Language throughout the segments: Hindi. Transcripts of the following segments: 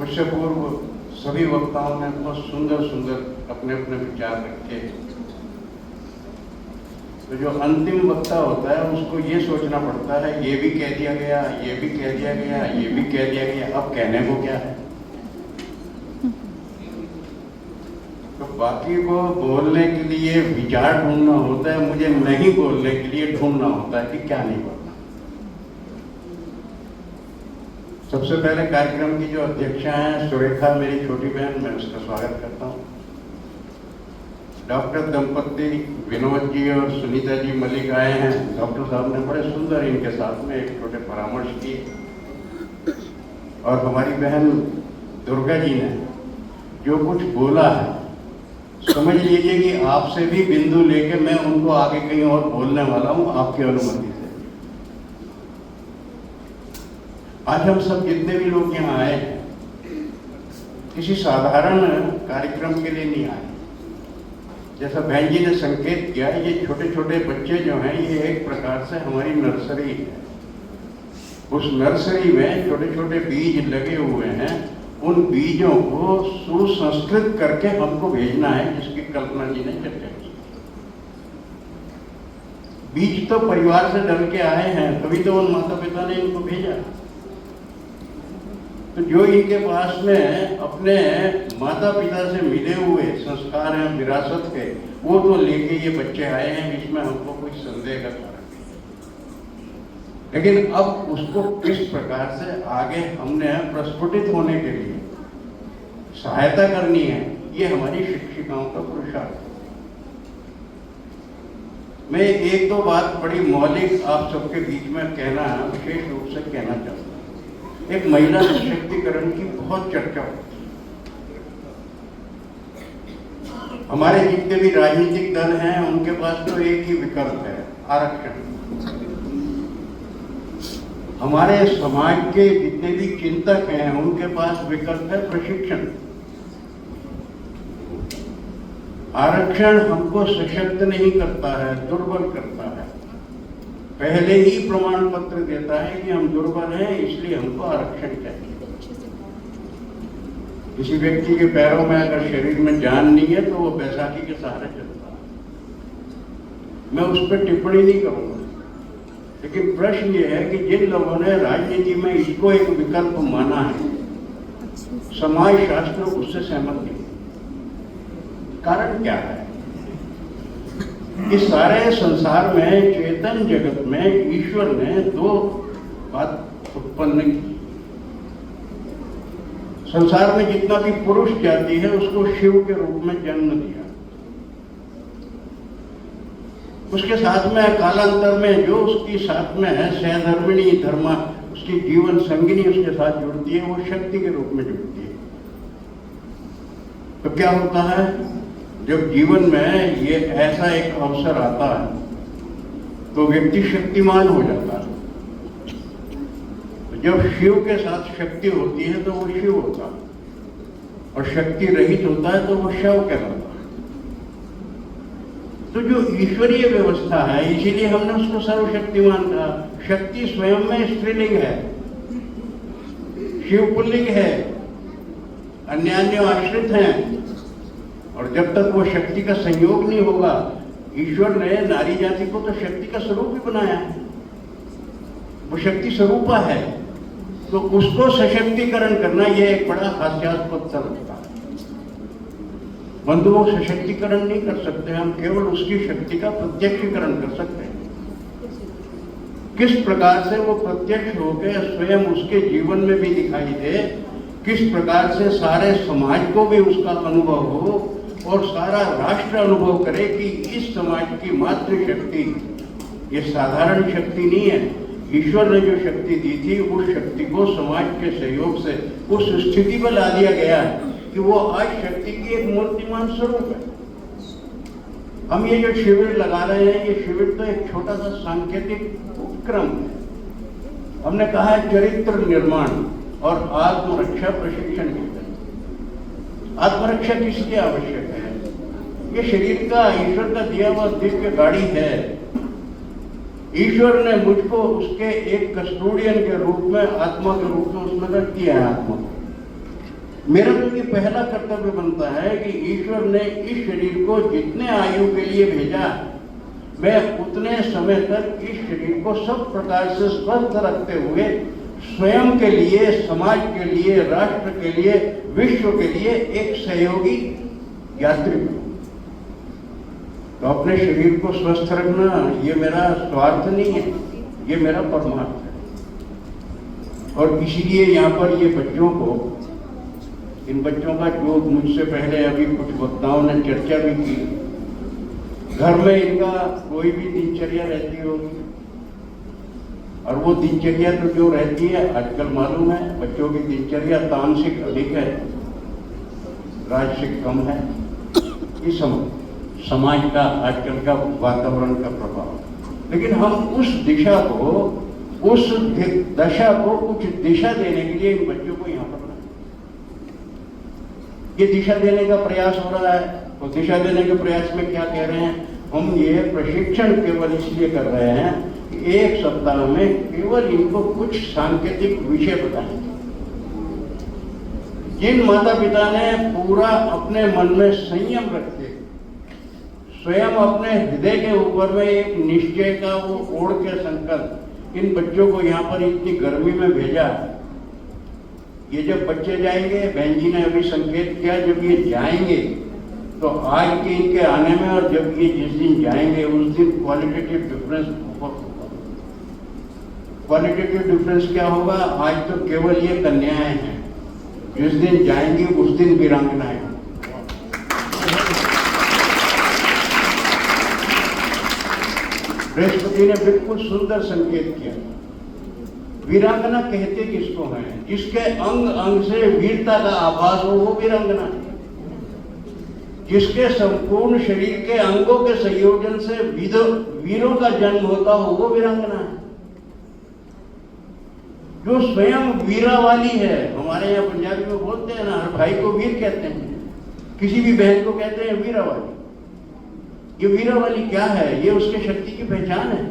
मुझसे पूर्व सभी वक्ताओं ने बहुत सुंदर सुंदर अपने अपने विचार रखे। तो जो अंतिम वक्ता होता है उसको ये सोचना पड़ता है, ये भी कह दिया गया, ये भी कह दिया गया, ये भी कह दिया गया, अब कहने को क्या है। तो बाकी को बोलने के लिए विचार ढूंढना होता है, मुझे नहीं बोलने के लिए ढूंढना होता है कि क्या नहीं बोलना। सबसे पहले कार्यक्रम की जो अध्यक्षा हैं सुरेखा, मेरी छोटी बहन, मैं उसका स्वागत करता हूँ। डॉक्टर दंपति विनोद जी और सुनीता जी मलिक आए हैं। डॉक्टर साहब ने बड़े सुंदर इनके साथ में एक छोटे परामर्श किए। और हमारी बहन दुर्गा जी ने जो कुछ बोला है, समझ लीजिए कि आपसे भी बिंदु लेके मैं उनको आगे कहीं और बोलने वाला हूँ आपकी अनुमति से। आज हम सब जितने भी लोग यहाँ आए हैं किसी साधारण कार्यक्रम के लिए नहीं आए। जैसा बहन जी ने संकेत किया, ये छोटे छोटे बच्चे जो हैं ये एक प्रकार से हमारी नर्सरी है। उस नर्सरी में छोटे छोटे बीज लगे हुए हैं, उन बीजों को सुसंस्कृत करके हमको भेजना है, जिसकी कल्पना जी ने चर्चा की। बीज तो परिवार से डल के आए हैं, तभी तो उन माता पिता ने इनको भेजा। तो जो इनके पास में अपने माता पिता से मिले हुए संस्कार हैं विरासत के, वो तो लेके ये बच्चे आए हैं, इसमें हमको कोई संदेह का कारण नहीं। लेकिन अब उसको किस प्रकार से आगे हमने प्रस्फुटित होने के लिए सहायता करनी है, ये हमारी शिक्षिकाओं का पुरुषार्थ है। मैं एक दो बात बड़ी मौलिक आप सबके बीच में कहना, विशेष रूप से कहना चाहता हूँ। एक महिला सशक्तिकरण की बहुत चर्चा होती है। हमारे जितने भी राजनीतिक दल हैं उनके पास तो एक ही विकल्प है, आरक्षण। हमारे समाज के जितने भी चिंतक हैं उनके पास विकल्प है प्रशिक्षण। आरक्षण हमको सशक्त नहीं करता है, दुर्बल करता है। पहले ही प्रमाण पत्र देता है कि हम दुर्बल हैं, इसलिए हमको आरक्षण चाहिए। किसी व्यक्ति के पैरों में अगर शरीर में जान नहीं है तो वो बैसाखी के सहारे चलता है। मैं उस पर टिप्पणी नहीं करूंगा, लेकिन प्रश्न ये है कि जिन लोगों ने राजनीति में इसको एक विकल्प माना है, समाज शास्त्र उससे सहमत नहीं। कारण क्या है? इस सारे संसार में, चेतन जगत में ईश्वर ने दो बात उत्पन्न की। संसार में जितना भी पुरुष जाति है उसको शिव के रूप में जन्म दिया। उसके साथ में कालांतर में जो उसकी साथ में है सहधर्मिणी धर्मा, उसकी जीवन संगिनी उसके साथ जुड़ती है, वो शक्ति के रूप में जुड़ती है। तो क्या होता है जब जीवन में ये ऐसा एक अवसर आता है तो व्यक्ति शक्तिमान हो जाता है। जब शिव के साथ शक्ति होती है तो वो शिव होता है, और शक्ति रहित होता है तो वो शव कहलाता है। तो जो ईश्वरीय व्यवस्था है, इसीलिए हमने उसको सर्वशक्तिमान कहा। शक्ति स्वयं में स्त्रीलिंग है, शिव पुल्लिंग है, अन्यान्य आश्रित हैं। और जब तक वो शक्ति का संयोग नहीं होगा, ईश्वर ने नारी जाति को तो शक्ति का स्वरूप ही बनाया है, वो शक्ति स्वरूपा है। तो उसको सशक्तिकरण करना ये एक बड़ा हास्यास्पद सा लगता है। बंधुओं, सशक्तिकरण नहीं कर सकते हम, केवल उसकी शक्ति का प्रत्यक्षीकरण कर सकते हैं। किस प्रकार से वो प्रत्यक्ष होकर स्वयं उसके जीवन में भी दिखाई दे, किस प्रकार से सारे समाज को भी उसका अनुभव हो और सारा राष्ट्र अनुभव करे कि इस समाज की मातृशक्ति ये साधारण शक्ति नहीं है। ईश्वर ने जो शक्ति दी थी उस शक्ति को समाज के सहयोग से उस स्थिति पर ला दिया गया है कि वो आज शक्ति की एक मूर्तिमान स्वरूप है। हम ये जो शिविर लगा रहे हैं, ये शिविर तो एक छोटा सा सांकेतिक उपक्रम है। हमने कहा है चरित्र निर्माण और आत्मरक्षा प्रशिक्षण की। आत्मरक्षा किसकी आवश्यक है? ये शरीर का ईश्वर का दिया हुआ दिव्य गाड़ी है। ईश्वर ने मुझको उसके एक कस्टोडियन के रूप में, आत्मा के रूप में उसमें रख दिया है। आत्मा मेरा तो ये पहला कर्तव्य बनता है कि ईश्वर ने इस शरीर को जितने आयु के लिए भेजा, मैं उतने समय तक इस शरीर को सब प्रकार से स्वस्थ रखते हुए स्वयं के लिए, समाज के लिए, राष्ट्र के लिए, विश्व के लिए एक सहयोगी यात्री बनूं। तो अपने शरीर को स्वस्थ रखना ये मेरा स्वार्थ नहीं है, ये मेरा परमार्थ है। और इसीलिए यहाँ पर ये बच्चों को, इन बच्चों का जो मुझसे पहले अभी कुछ वक्ताओं ने चर्चा भी की, घर में इनका कोई भी दिनचर्या रहती होगी, और वो दिनचर्या तो जो रहती है आजकल मालूम है, बच्चों की दिनचर्या तामसिक अधिक है, राजसिक कम है। इस समाज का आजकल का वातावरण का प्रभाव। लेकिन हम उस दिशा को, उस दशा को कुछ दिशा देने के लिए इन बच्चों को यहाँ पर ये दिशा देने का प्रयास हो रहा है। तो दिशा देने के प्रयास में क्या कह रहे हैं, हम ये प्रशिक्षण केवल इसलिए कर रहे हैं कि एक सप्ताह में केवल इनको कुछ सांकेतिक विषय बताएंगे। जिन माता पिता ने पूरा अपने मन में संयम रखते, स्वयं अपने हृदय के ऊपर में एक निश्चय का वो ओढ़ के संकल्प इन बच्चों को यहाँ पर इतनी गर्मी में भेजा, ये जब बच्चे जाएंगे, बहन जी ने अभी संकेत किया, जब ये जाएंगे तो आज के इनके आने में और जब ये जिस दिन जाएंगे उस दिन क्वालिटेटिव डिफरेंस बहुत होगा। क्वालिटेटिव डिफरेंस क्या होगा, आज तो केवल ये कन्याएं हैं, जिस दिन जाएंगी उस दिन वीरांगनाएं। बृहस्पति ने बिल्कुल सुंदर संकेत किया। वीरांगना कहते किसको हैं, जिसके अंग अंग से वीरता का आभास हो वो वीरांगना है। जिसके संपूर्ण शरीर के अंगों के संयोजन से वीरों का जन्म होता हो वो वीरांगना है। जो स्वयं वीरा वाली है, हमारे यहाँ पंजाबी में बोलते हैं ना, हर भाई को वीर कहते हैं, किसी भी बहन को कहते हैं वीरा वाली। ये वीरा वाली क्या है, ये उसके शक्ति की पहचान है।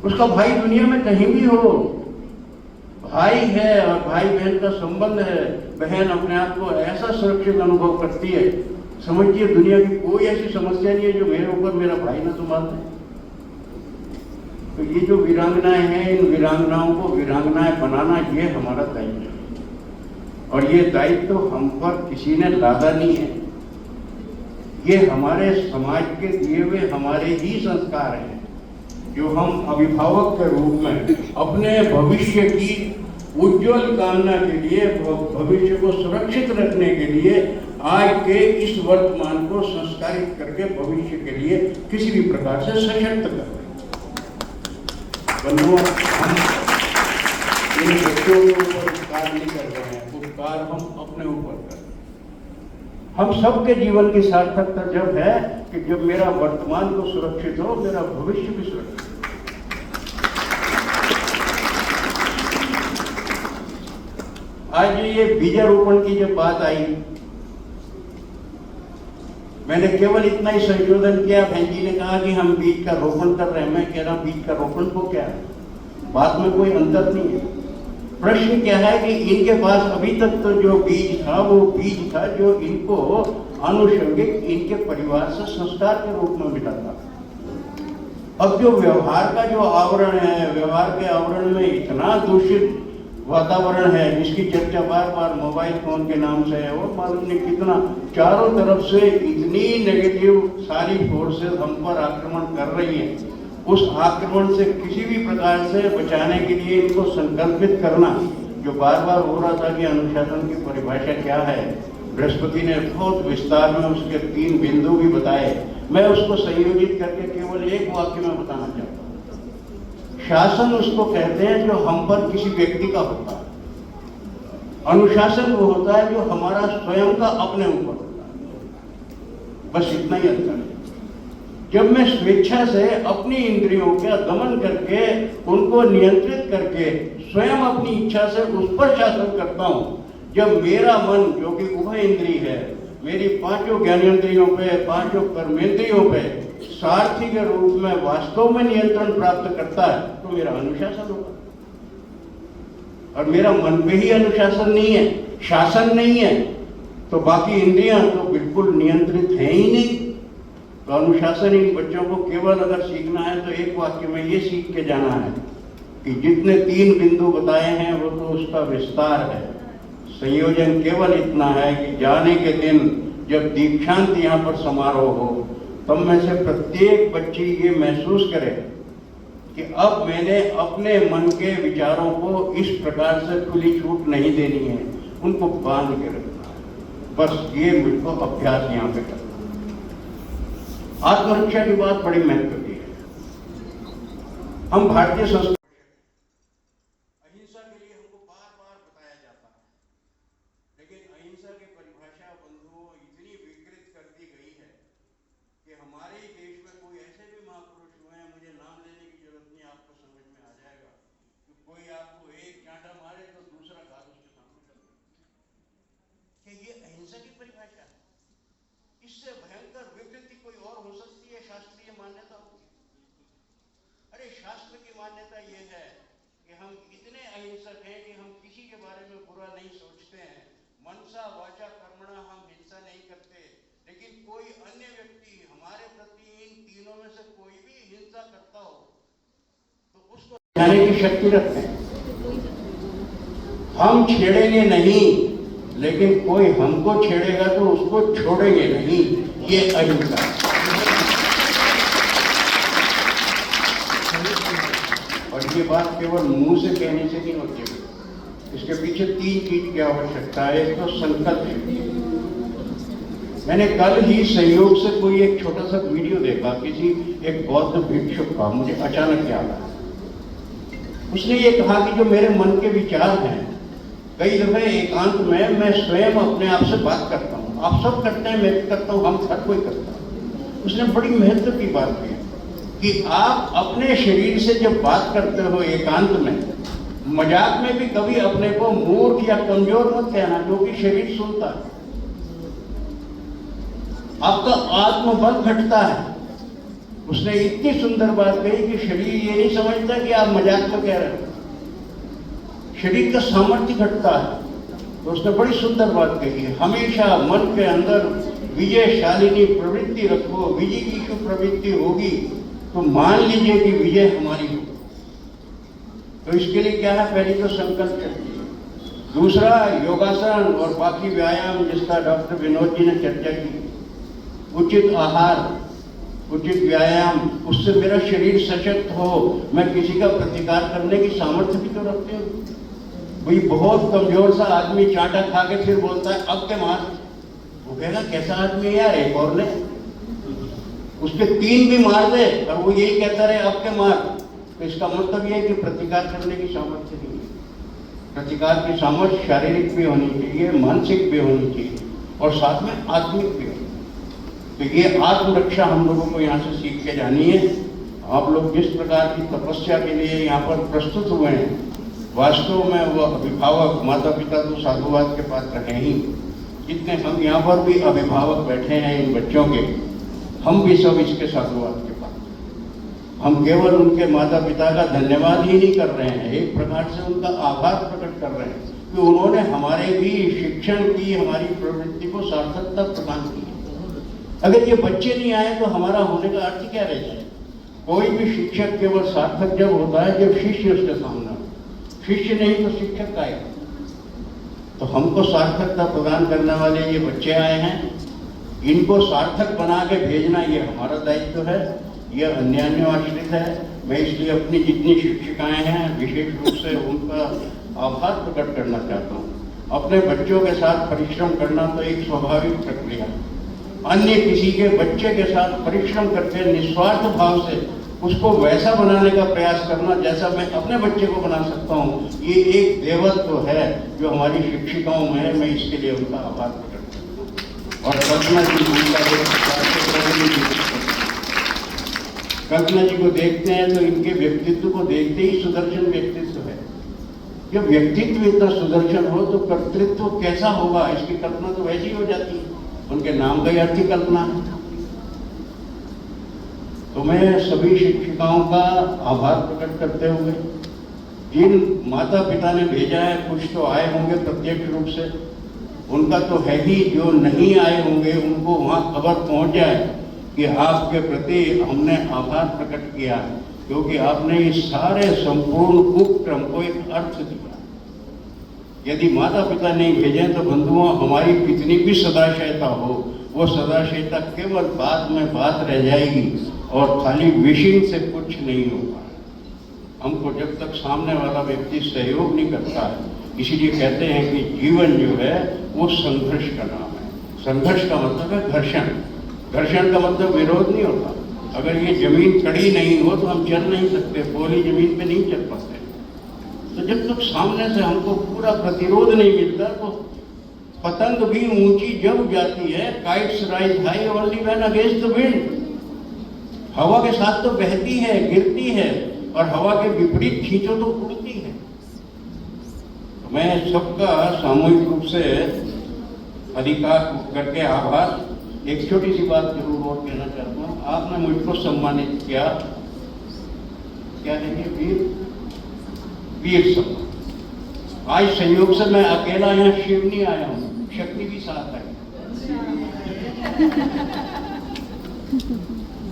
उसका भाई दुनिया में कहीं भी हो, भाई है और भाई बहन का संबंध है, बहन अपने आप को ऐसा सुरक्षित अनुभव करती है, समझिए दुनिया की कोई ऐसी समस्या नहीं है जो मेरे ऊपर मेरा भाई ना संभाल दे। तो ये जो वीरांगनाएं हैं, इन वीरांगनाओं को वीरांगनाएं बनाना ये हमारा दायित्व है। और ये दायित्व हम पर किसी ने लादा नहीं है, ये हमारे समाज के दिए हुए हमारे ही संस्कार हैं, जो हम अभिभावक के रूप में अपने भविष्य की उज्जवल कामना के लिए, भविष्य को सुरक्षित रखने के लिए आज के इस वर्तमान को संस्कारित करके भविष्य के लिए किसी भी प्रकार से सशक्त कर रहे हैं। हम इन बच्चों के ऊपर उपकार नहीं कर रहे हैं, उपकार हम अपने ऊपर कर रहे हैं। हम सबके जीवन की सार्थकता जब है कि जब मेरा वर्तमान तो सुरक्षित हो, मेरा भविष्य भी सुरक्षित हो। आज ये बीजारोपण की जब बात आई, मैंने केवल इतना ही संशोधन किया। बहन जी ने कहा कि हम बीज का रोपण कर रहे हैं, मैं कह रहा हूं बीज का रोपण को क्या है, बात में कोई अंतर नहीं है। प्रश्न क्या है कि इनके पास अभी तक तो जो बीज था वो बीज था जो इनको आनुषंगिक इनके परिवार से संस्कार के रूप में मिला था। अब जो व्यवहार का जो आवरण है, व्यवहार के आवरण में इतना दूषित वातावरण है जिसकी चर्चा बार बार मोबाइल फोन के नाम से है, और मालूम नहीं कितना चारों तरफ से इतनी नेगेटिव सारी फोर्सेस हम पर आक्रमण कर रही हैं। उस आक्रमण से किसी भी प्रकार से बचाने के लिए इनको संकल्पित करना, जो बार बार हो रहा था कि अनुशासन की परिभाषा क्या है, बृहस्पति ने बहुत विस्तार में उसके 3 बिंदु भी बताए। मैं उसको संयोजित करके केवल एक वाक्य में बताना चाहता हूँ। शासन उसको कहते हैं जो हम पर किसी व्यक्ति का होता है, अनुशासन वो होता है जो हमारा स्वयं का अपने ऊपर होता है। बस इतना ही अंतर है। जब मैं स्वेच्छा से अपनी इंद्रियों का दमन करके, उनको नियंत्रित करके, स्वयं अपनी इच्छा से उस पर शासन करता हूं, जब मेरा मन जो कि उभय इंद्रिय है, मेरी 5 ज्ञानेंद्रियों पे, 5 कर्मेंद्रियों पे सारथी के रूप में वास्तव में नियंत्रण प्राप्त करता है, तो मेरा अनुशासन होगा। और मेरा मन पे ही अनुशासन नहीं है, शासन नहीं है, तो बाकी इंद्रियां तो बिल्कुल नियंत्रित है ही नहीं। तो अनुशासन इन बच्चों को केवल अगर सीखना है तो एक वाक्य में ये सीख के जाना है कि जितने 3 बिंदु बताए हैं वो तो उसका विस्तार है। संयोजन केवल इतना है कि जाने के दिन जब दीक्षांत यहाँ पर समारोह हो, तब में से प्रत्येक बच्ची ये महसूस करे कि अब मैंने अपने मन के विचारों को इस प्रकार से खुली छूट नहीं देनी है, उनको बांध के रखना है। बस ये मुझको अभ्यास यहाँ पे करना है। आत्मरक्षा की बात बड़ी महत्व की है। हम भारतीय संस्कृति अहिंसा के लिए हमको बार बार बताया जाता है, लेकिन अहिंसा की परिभाषा बंधुओं इतनी विकृत कर दी गई है कि हमारे ही देश में कोई ऐसे भी महापुरुष हुए हैं, मुझे नाम लेने की जरूरत नहीं, आपको समझ में आ जाएगा कि कोई आपको एक चांटा मारे तो दूसरा घात उसके सामने कर दे। क्या ये अहिंसा की परिभाषा है? इससे भयंकर विकृति कोई और हो सकती है शास्त्रीय मान्यता होगी? अरे शास्त्र की मान्यता ये है कि हम इतने अहिंसक हैं कि हम किसी के बारे में बुरा नहीं सोचते हैं, मनसा वाचा कर्मणा हम हिंसा नहीं करते, लेकिन कोई अन्य व्यक्ति हमारे प्रति इन तीनों में से कोई भी हिंसा करता हो तो उसको जाने की शक्ति रखते हैं। हम छेड़ेंगे नहीं, लेकिन कोई हमको छेड़ेगा तो उसको छोड़ेंगे नहीं, ये अहिंसा। और ये बात केवल मुंह से कहने से नहीं होती, इसके पीछे 3 चीज की आवश्यकता है। एक तो संकल्प शक्ति। मैंने कल ही संयोग से कोई एक छोटा सा वीडियो देखा, किसी एक बौद्ध भिक्षुक का, मुझे अचानक याद आया। उसने ये कहा कि जो मेरे मन के विचार हैं, कई दफे एकांत में मैं स्वयं अपने आप से बात करता हूँ। आप सब करते हैं, मैं भी करता हूँ, हम हर कोई करता है। उसने बड़ी महत्व की बात की कि आप अपने शरीर से जब बात करते हो एकांत में, मजाक में भी कभी अपने को मूर्ख या कमजोर मत कहना, क्योंकि शरीर सुनता है। आपका आत्मबल घटता है। उसने इतनी सुंदर बात कही कि शरीर ये नहीं समझता कि आप मजाक में कह रहे हो, शरीर का सामर्थ्य घटता है। तो उसने बड़ी सुंदर बात कही है, हमेशा मन के अंदर विजयशालिनी प्रवृत्ति रखो। विजय की जो प्रवृत्ति होगी तो मान लीजिए कि विजय हमारी होगी। तो इसके लिए क्या है? पहली तो संकल्प शक्ति है। दूसरा योगासन और बाकी व्यायाम जिसका डॉक्टर विनोद जी ने चर्चा की, उचित आहार, उचित व्यायाम, उससे मेरा शरीर सशक्त हो, मैं किसी का प्रतिकार करने की सामर्थ्य भी तो रखती हूँ। भाई बहुत कमजोर सा आदमी चांटा खा के फिर बोलता है अब के मार, वो कहेगा कैसा आदमी है यार, एक और ले, उसके 3 भी मार दे और वो यही कहता रहे अब के मार, तो इसका मतलब ये है कि प्रतिकार करने की सामर्थ्य नहीं है। प्रतिकार की सामर्थ्य शारीरिक भी होनी चाहिए, मानसिक भी होनी चाहिए और साथ में आत्मिक भी होनी। तो ये आत्मरक्षा हम लोगों को यहाँ से सीख के जानी है। आप लोग जिस प्रकार की तपस्या के लिए यहाँ पर प्रस्तुत हुए हैं, वास्तव में वो अभिभावक, माता पिता तो साधुवाद के पात्र हैं ही, जितने हम यहाँ पर भी अभिभावक बैठे हैं इन बच्चों के, हम भी सब इसके साधुवाद के पात्र। हम केवल उनके माता पिता का धन्यवाद ही नहीं कर रहे हैं, एक प्रकार से उनका आभार प्रकट कर रहे हैं कि उन्होंने हमारे भी शिक्षण की, हमारी प्रवृत्ति को सार्थकता प्रदान की। अगर ये बच्चे नहीं आए तो हमारा होने का अर्थ क्या रह जाए? कोई भी शिक्षक केवल सार्थक जब होता है जब शिष्य उसके सामने हो, शिष्य नहीं तो शिक्षक आएगा। तो हमको सार्थकता प्रदान करने वाले ये बच्चे आए हैं, इनको सार्थक बना के भेजना ये हमारा दायित्व है, ये अन्यान्योआश्रित है। मैं इसलिए अपनी जितनी शिक्षिकाएं हैं विशेष रूप से उनका आभार प्रकट करना चाहता हूँ। अपने बच्चों के साथ परिश्रम करना तो एक स्वाभाविक प्रक्रिया है। अन्य किसी के बच्चे के साथ परिश्रम करके निस्वार्थ भाव से उसको वैसा बनाने का प्रयास करना जैसा मैं अपने बच्चे को बना सकता हूँ, ये एक देवत्व है जो हमारी शिक्षिकाओं में है। मैं इसके लिए उनका आभार प्रकट करता हूँ। और कल्पना जी को देखते हैं तो इनके व्यक्तित्व को देखते ही सुदर्शन व्यक्तित्व है। जब व्यक्तित्व इतना सुदर्शन हो तो कर्तृत्व कैसा होगा, इसकी कल्पना तो वैसी हो जाती है। उनके नाम का ही अर्थ ही कल्पना है। तो मैं सभी शिक्षिकाओं का आभार प्रकट करते हुए जिन माता पिता ने भेजा है कुछ तो आए होंगे प्रत्यक्ष रूप से, उनका तो है ही, जो नहीं आए होंगे उनको वहाँ खबर पहुँच जाए कि आपके प्रति हमने आभार प्रकट किया क्योंकि आपने इस सारे संपूर्ण उपक्रम को एक अर्थ दिया। यदि माता पिता नहीं भेजे तो बंधुओं, हमारी कितनी भी सदाशयता हो, वो सदाशयता केवल बात में बात रह जाएगी और खाली विशिंग से कुछ नहीं होगा। हमको जब तक सामने वाला व्यक्ति सहयोग नहीं करता है, इसीलिए कहते हैं कि जीवन जो है वो संघर्ष का नाम है। संघर्ष का मतलब है घर्षण। घर्षण का मतलब विरोध नहीं होता। अगर ये जमीन कड़ी नहीं हो तो हम चल नहीं सकते, पोली जमीन पे नहीं चल पाते। तो जब तक सामने से हमको पूरा प्रतिरोध नहीं मिलता तो पतंग भी ऊंची जब जाती है, kites rise high only when against the wind. हवा के साथ तो बहती है, गिरती है, और हवा के विपरीत खींचो तो उड़ती है। तो मैं सबका सामूहिक रूप से अधिकार करके आभार। एक छोटी सी बात जरूर और कहना चाहता हूँ। आपने मुझको सम्मानित किया, क्या है ये, वीर सम्मान। आज संयोग से मैं अकेला यहाँ शिव नहीं आया हूँ, शक्ति भी साथ है।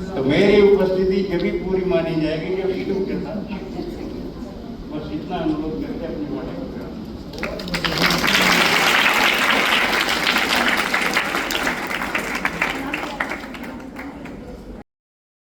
तो मेरी उपस्थिति जब पूरी मानी जाएगी जब शिव के साथ। बस इतना अनुरोध करके अपनी बात